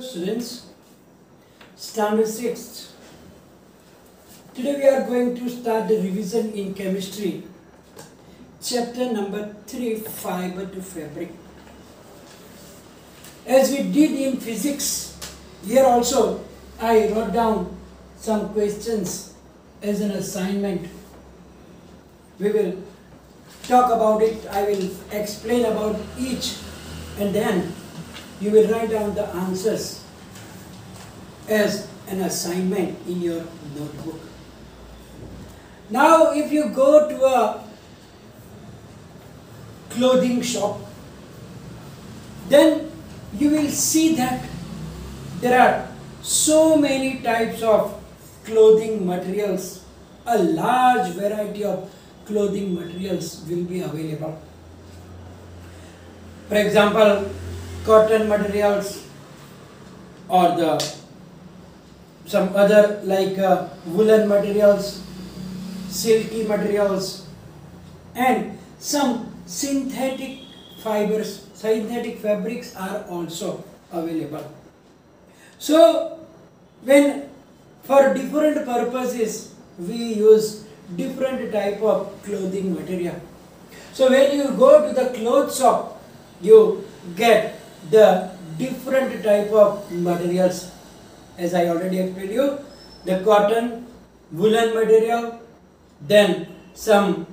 Students, Standard 6th. Today we are going to start the revision in chemistry, chapter number 3, fiber to fabric. As we did in physics, here also I wrote down some questions as an assignment. We will talk about it, I will explain about each, and then you will write down the answers as an assignment in your notebook. Now, if you go to a clothing shop, then you will see that there are so many types of clothing materials. A large variety of clothing materials will be available. For example, cotton materials or some other like woolen materials, silky materials, and some synthetic fibers, synthetic fabrics are also available. So when for different purposes we use different type of clothing material. So when you go to the clothes shop, you get the different type of materials, as I already explained you, the cotton, woolen material, then some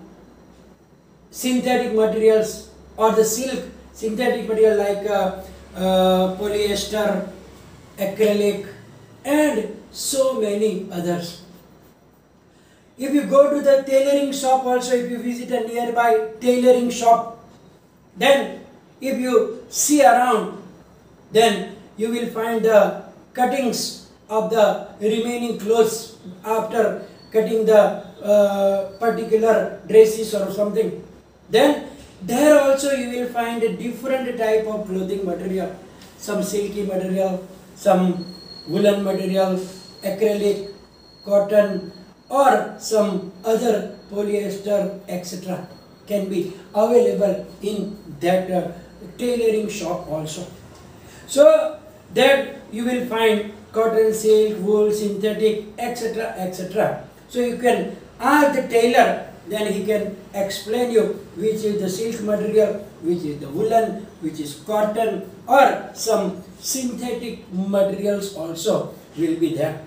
synthetic materials or the silk, synthetic material like polyester, acrylic, and so many others. If you go to the tailoring shop also, if you visit a nearby tailoring shop, then if you see around, then you will find the cuttings of the remaining clothes after cutting the particular dresses or something. Then there also you will find a different type of clothing material, some silky material, some woolen material, acrylic, cotton, or some other polyester, etc. can be available in that tailoring shop also. So that you will find cotton, silk, wool, synthetic, etc., etc. So you can ask the tailor, then he can explain you which is the silk material, which is the woolen, which is cotton, or some synthetic materials also will be there.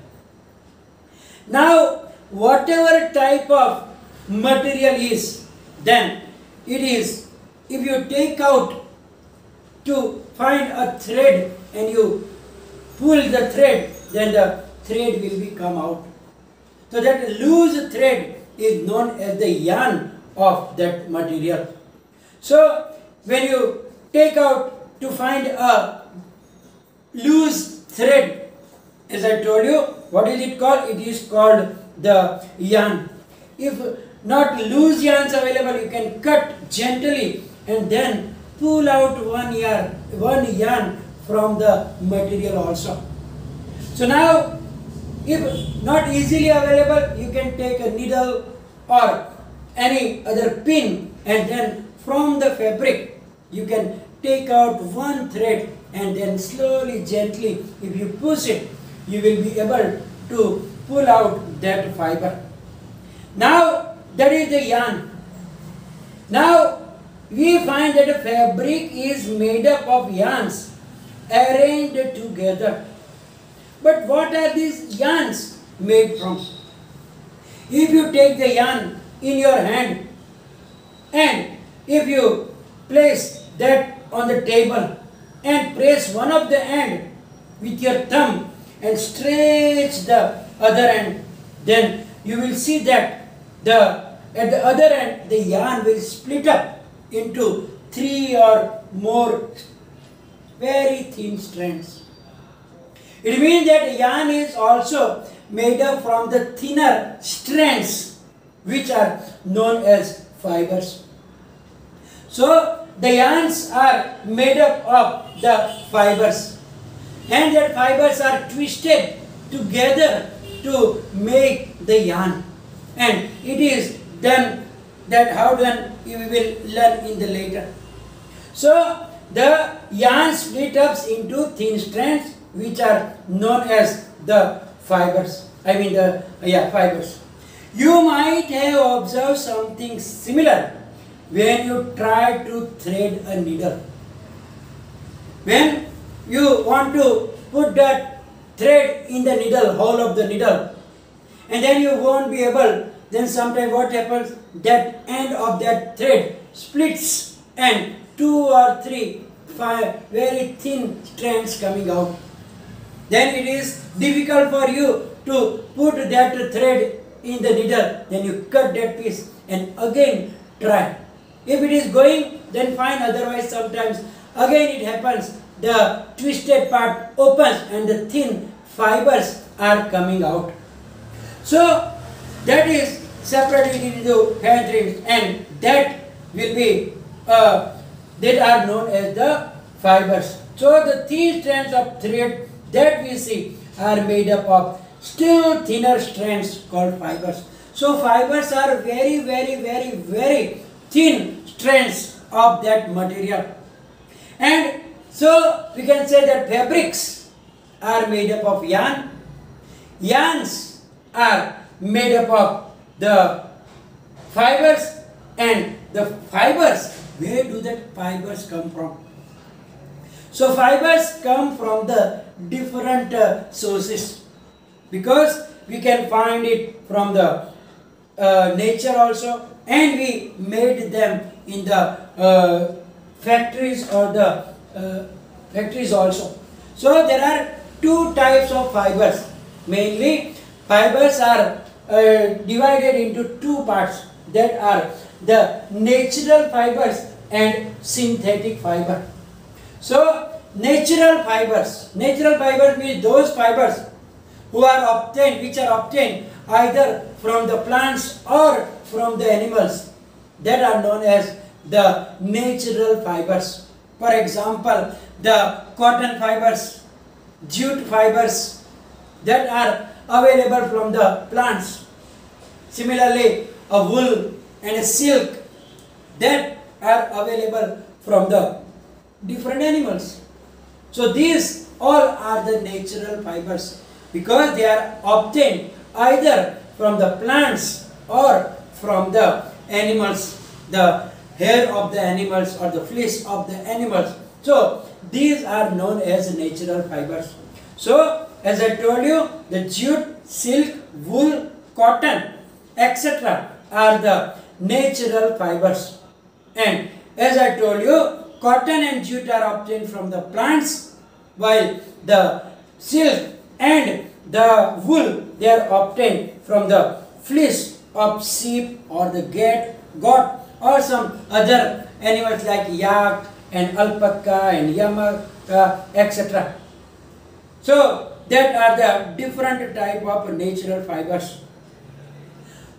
Now, whatever type of material is, then it is, if you take out to find a thread and you pull the thread, then the thread will be come out. So that loose thread is known as the yarn of that material. So when you take out to find a loose thread, as I told you, what is it called? It is called the yarn. If not loose yarns available, you can cut gently and then pull out one yarn from the material also. So now, if not easily available, you can take a needle or any other pin, and then from the fabric you can take out one thread and then slowly, gently, if you push it, you will be able to pull out that fiber. Now that is the yarn. Now we find that a fabric is made up of yarns arranged together. But what are these yarns made from? If you take the yarn in your hand and if you place that on the table and press one of the end with your thumb and stretch the other end, then you will see that at the other end the yarn will split up into 3 or more very thin strands. It means that yarn is also made up from the thinner strands, which are known as fibers. So the yarns are made up of the fibers, and that fibers are twisted together to make the yarn, and it is done that how done you will learn in the later. So the yarn split up into thin strands which are known as the fibers. Fibers. You might have observed something similar when you try to thread a needle. When you want to put that thread in the needle, hole of the needle, and then you won't be able, then sometimes what happens, that end of that thread splits and 2 or 3 very thin strands coming out. Then it is difficult for you to put that thread in the needle. Then you cut that piece and again try. If it is going, then fine. Otherwise, sometimes again it happens, the twisted part opens and the thin fibers are coming out. So that is separated into threads, and that will be that are known as the fibers. So the thin strands of thread that we see are made up of still thinner strands called fibers. So fibers are very, very, very, very thin strands of that material. And so we can say that fabrics are made up of yarn. Yarns are made up of the fibers, and the fibers, where do that fibers come from? So fibers come from the different sources, because we can find it from the nature also, and we made them in the factories or the factories also. So there are two types of fibers. Mainly fibers are divided into two parts, that are the natural fibers and synthetic fiber. So natural fibers means those fibers which are obtained either from the plants or from the animals, that are known as the natural fibers. For example, the cotton fibers, jute fibers, that are available from the plants. Similarly, a wool and a silk, that are available from the different animals. So these all are the natural fibers, because they are obtained either from the plants or from the animals, the hair of the animals or the fleece of the animals. So these are known as natural fibers. So as I told you, the jute, silk, wool, cotton, etc. are the natural fibers. And as I told you, cotton and jute are obtained from the plants, while the silk and the wool, they are obtained from the fleece of sheep or the goat or some other animals like yak and alpaca and yamaka, etc. So that are the different type of natural fibers.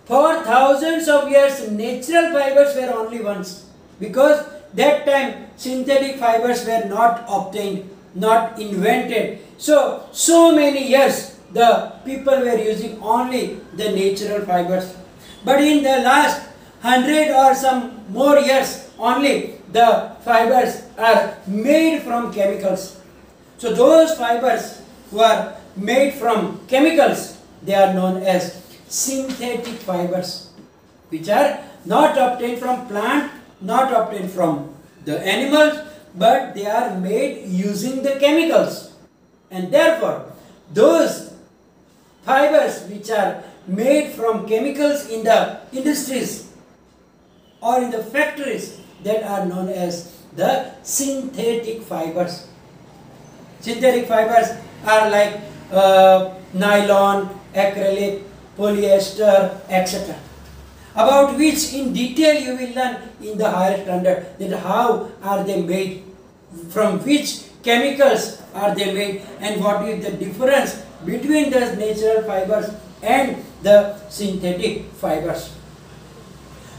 For thousands of years, natural fibers were only ones, because that time synthetic fibers were not obtained, not invented. So many years the people were using only the natural fibers. But in the last 100 or some more years, only the fibers are made from chemicals. So those fibers who are made from chemicals, they are known as synthetic fibers, which are not obtained from plant, not obtained from the animals, but they are made using the chemicals. And therefore, those fibers which are made from chemicals in the industries or in the factories, that are known as the synthetic fibers. Synthetic fibers are like nylon, acrylic, polyester, etc. about which in detail you will learn in the higher standard, that how are they made, from which chemicals are they made, and what is the difference between the natural fibers and the synthetic fibers.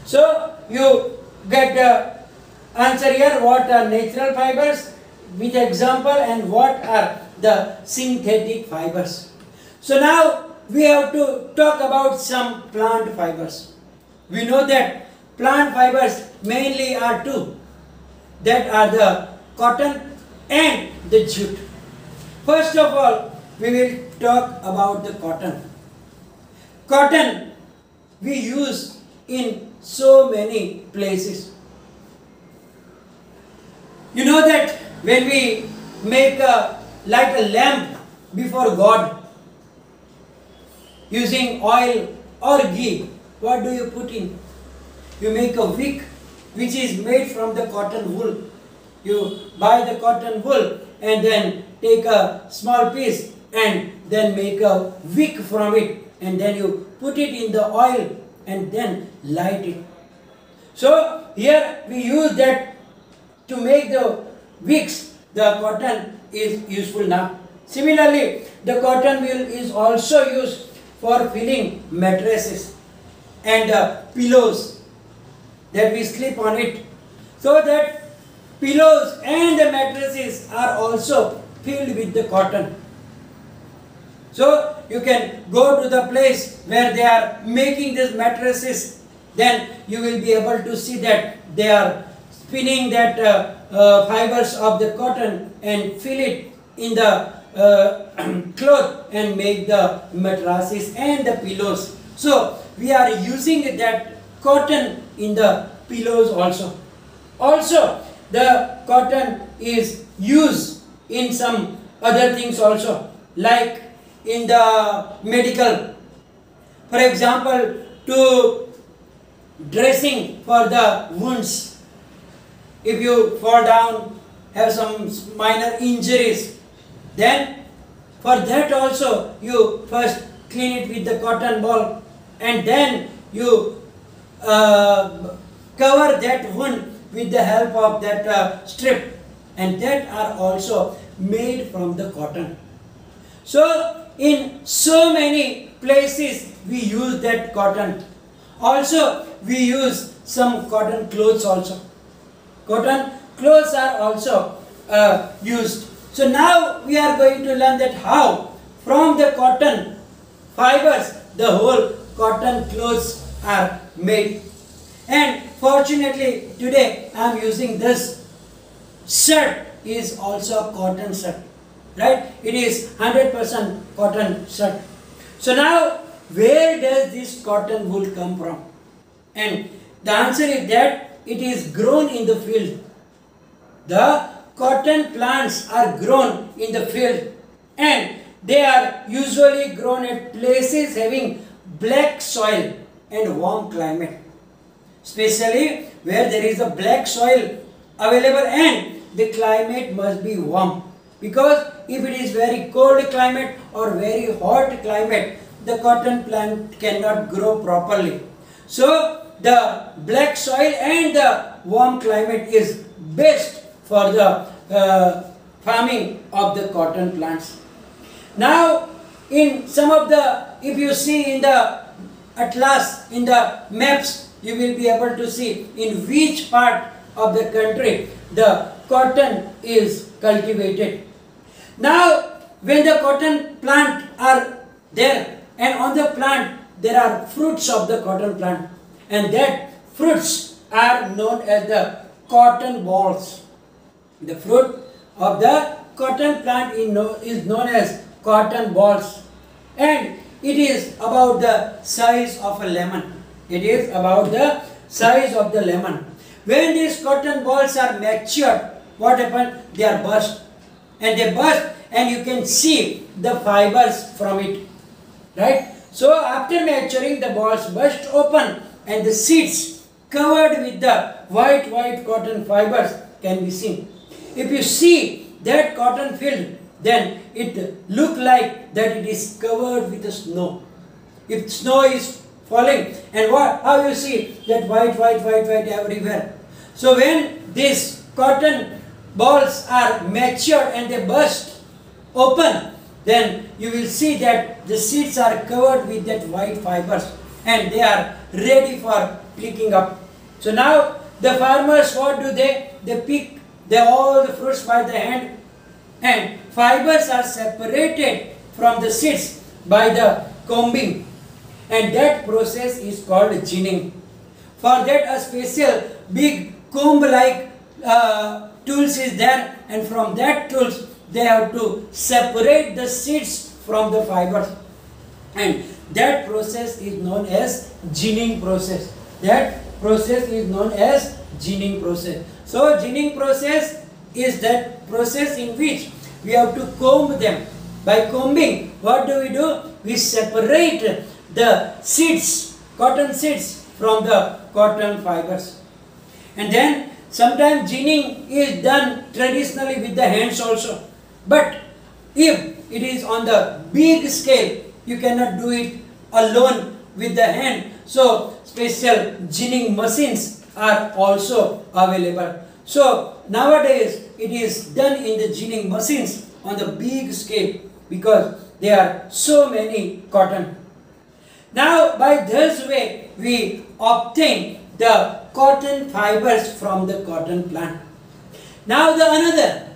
So you get the answer here, what are natural fibers with example, and what are the synthetic fibers. So now we have to talk about some plant fibers. We know that plant fibers mainly are two, that are the cotton and the jute. First of all, we will talk about the cotton. Cotton we use in so many places. You know that when we make light a lamp before God using oil or ghee, what do you put in? You make a wick which is made from the cotton wool. You buy the cotton wool and then take a small piece and then make a wick from it, and then you put it in the oil and then light it. So here we use that to make the wicks. The cotton is useful now. Similarly, the cotton wool is also used for filling mattresses and pillows that we sleep on it, so that pillows and the mattresses are also filled with the cotton. So you can go to the place where they are making these mattresses, then you will be able to see that they are spinning that fibers of the cotton and fill it in the cloth and make the mattresses and the pillows. So we are using that cotton in the pillows also. Also, the cotton is used in some other things also, like in the medical. For example, to dressing for the wounds. If you fall down, have some minor injuries, then for that also you first clean it with the cotton ball, and then you cover that wound with the help of that strip, and that are also made from the cotton. So in so many places we use that cotton. Also we use some cotton clothes also. Cotton clothes are also used. So now we are going to learn that how from the cotton fibers the whole cotton clothes are made. And fortunately today I am using this shirt is also a cotton shirt, right? It is 100% cotton shirt. So now where does this cotton wool come from? And the answer is that it is grown in the field. The cotton plants are grown in the field, and they are usually grown at places having black soil and warm climate. Especially where there is a black soil available and the climate must be warm. Because if it is very cold climate or very hot climate, the cotton plant cannot grow properly. So the black soil and the warm climate is best for the farming of the cotton plants. Now in some of the, if you see in the atlas, in the maps, you will be able to see in which part of the country the cotton is cultivated. Now when the cotton plant are there, and on the plant there are fruits of the cotton plant, and that fruits are known as the cotton balls. The fruit of the cotton plant is known as cotton balls, and it is about the size of a lemon. It is about the size of the lemon. When these cotton balls are matured, what happens? They are burst, and they burst, and you can see the fibers from it, right? So after maturing, the balls burst open, and the seeds covered with the white cotton fibers can be seen. If you see that cotton field, then it look like that it is covered with the snow. If snow is falling, and how you see that white everywhere. So when these cotton balls are matured and they burst open, then you will see that the seeds are covered with that white fibers, and they are ready for picking up. So now the farmers, what do? They pick all the fruits by the hand, and fibers are separated from the seeds by the combing, and that process is called ginning. For that a special big comb like tools is there, and from that tools they have to separate the seeds from the fibers, and that process is known as ginning process. That process is known as ginning process. So ginning process is that process in which we have to comb them. By combing, what do? We separate the seeds, cotton seeds, from the cotton fibers. And then sometimes ginning is done traditionally with the hands also. But if it is on the big scale, you cannot do it alone with the hand. So special ginning machines are also available. So nowadays it is done in the ginning machines on the big scale because there are so many cotton. Now by this way we obtain the cotton fibers from the cotton plant. Now the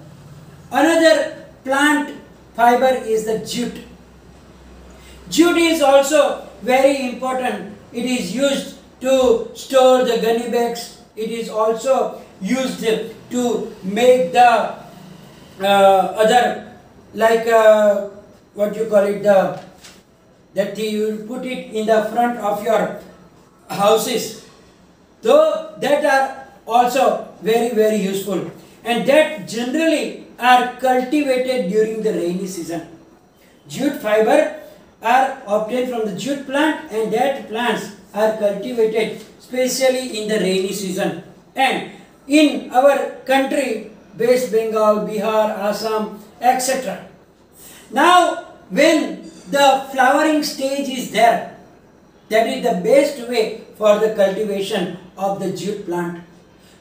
another plant fiber is the jute. Jute is also very important. It is used to store the gunny bags. It is also used to make the other, like what you call it, that you put it in the front of your houses. Though that are also very useful, and that generally are cultivated during the rainy season. Jute fiber are obtained from the jute plant, and that plants are cultivated especially in the rainy season. And in our country, West Bengal, Bihar, Assam, etc. Now when the flowering stage is there, that is the best way for the cultivation of the jute plant.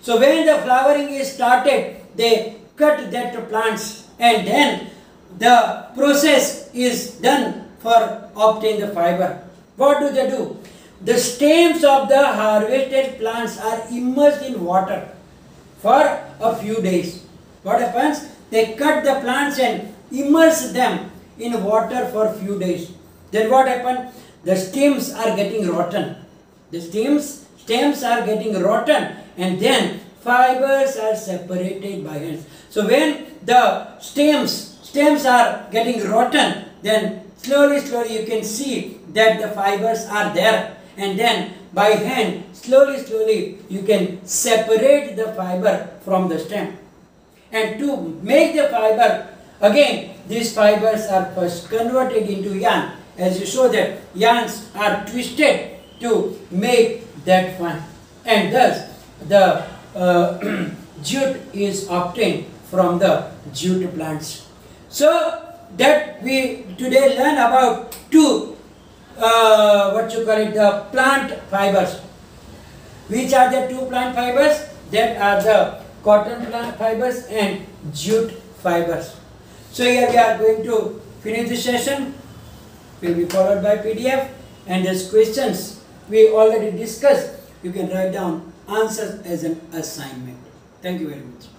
So when the flowering is started, they cut that plants, and then the process is done for obtain the fiber. What do? The stems of the harvested plants are immersed in water for a few days. What happens? They cut the plants and immerse them in water for a few days. Then what happens? The stems are getting rotten. The stems are getting rotten, and then fibers are separated by hands. So when the stems are getting rotten, then slowly you can see that the fibers are there, and then by hand slowly you can separate the fiber from the stem. And to make the fiber, again these fibers are first converted into yarn. As you saw that yarns are twisted to make that one, and thus the jute is obtained from the jute plants. So that we today learn about two the plant fibers. Which are the two plant fibers? That are the cotton plant fibers and jute fibers. So here we are going to finish the session. Will be followed by PDF, and as questions we already discussed, you can write down answers as an assignment. Thank you very much.